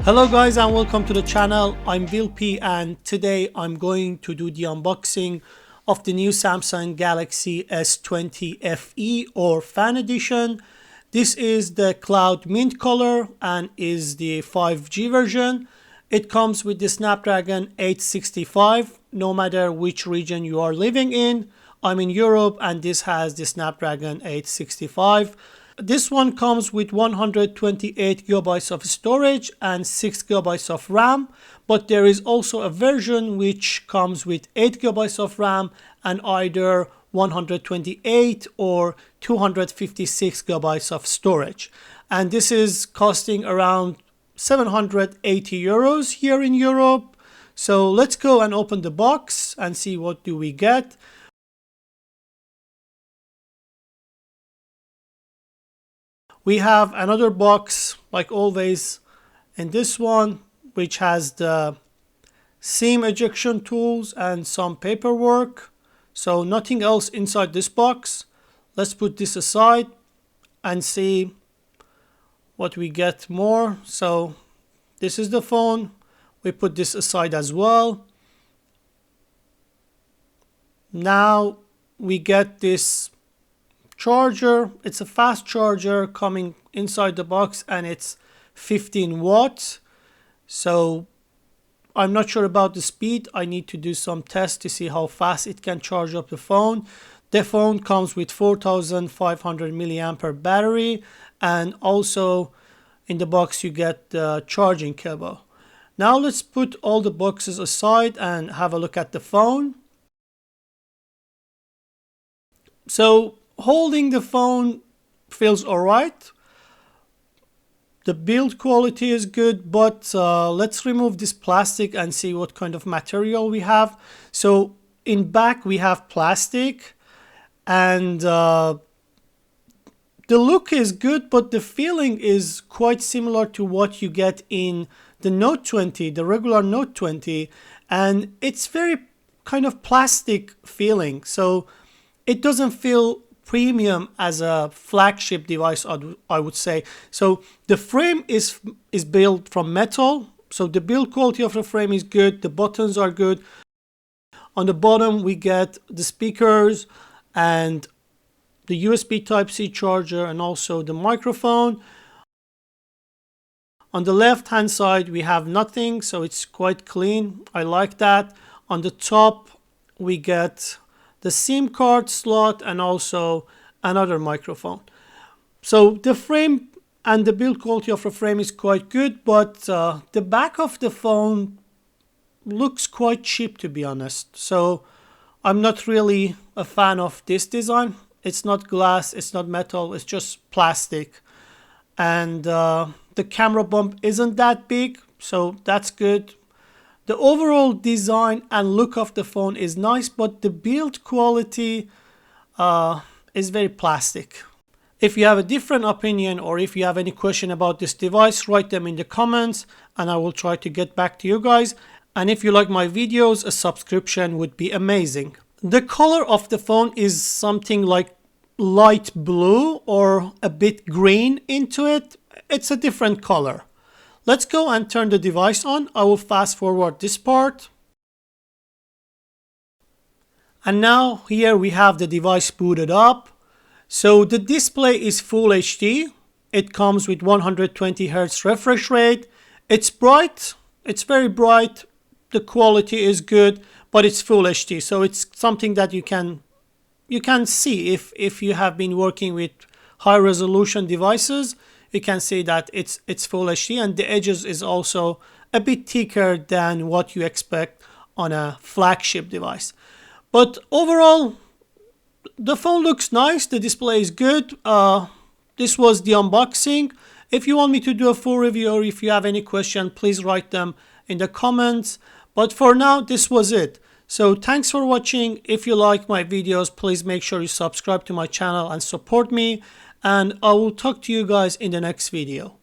Hello guys and welcome to the channel. I'm Will P and today I'm going to do the unboxing of the new Samsung Galaxy S20 FE or Fan Edition. This is the cloud mint color and is the 5G version. It comes with the Snapdragon 865 no matter which region you are living in. I'm in Europe and this has the Snapdragon 865. This one comes with 128 gigabytes of storage and 6 gigabytes of RAM, but there is also a version which comes with 8 gigabytes of RAM and either 128 or 256 gigabytes of storage. And this is costing around 780 euros here in Europe. So let's go and open the box and see what do we get. We have another box, like always, in this one, which has the SIM ejection tools and some paperwork. So nothing else inside this box. Let's put this aside and see what we get more. So this is the phone. We put this aside as well. Now we get this charger. It's a fast charger coming inside the box and it's 15 watts. So I'm not sure about the speed. I need to do some tests to see how fast it can charge up the phone. The phone comes with 4500 milliampere battery and also in the box you get the charging cable. Now let's put all the boxes aside and have a look at the phone. So holding the phone feels alright. The build quality is good, but let's remove this plastic and see what kind of material we have. So in back we have plastic and the look is good, but the feeling is quite similar to what you get in the Note 20, the regular Note 20, and it's very kind of plastic feeling. So it doesn't feel premium as a flagship device, I would say. So the frame is built from metal, so the build quality of the frame is good. The buttons are good. On the bottom we get the speakers and the USB Type-C charger and also the microphone. On the left hand side we have nothing, so it's quite clean. I like that. On the top we get the SIM card slot and also another microphone. So the frame and the build quality of the frame is quite good, but the back of the phone looks quite cheap, to be honest. So I'm not really a fan of this design. It's not glass, it's not metal, it's just plastic. And the camera bump isn't that big, so that's good. The overall design and look of the phone is nice, but the build quality is very plastic. If you have a different opinion or if you have any question about this device, write them in the comments and I will try to get back to you guys. And if you like my videos, a subscription would be amazing. The color of the phone is something like light blue or a bit green into it. It's a different color. Let's go and turn the device on. I will fast forward this part. And now here we have the device booted up. So the display is Full HD. It comes with 120 Hz refresh rate. It's bright. It's very bright. The quality is good, but it's Full HD. So it's something that you can see if you have been working with high resolution devices. You can see that it's Full HD and the edges is also a bit thicker than what you expect on a flagship device. But overall, the phone looks nice. The display is good. This was the unboxing. If you want me to do a full review or if you have any question, please write them in the comments. But for now, this was it. So thanks for watching. If you like my videos, please make sure you subscribe to my channel and support me. And I will talk to you guys in the next video.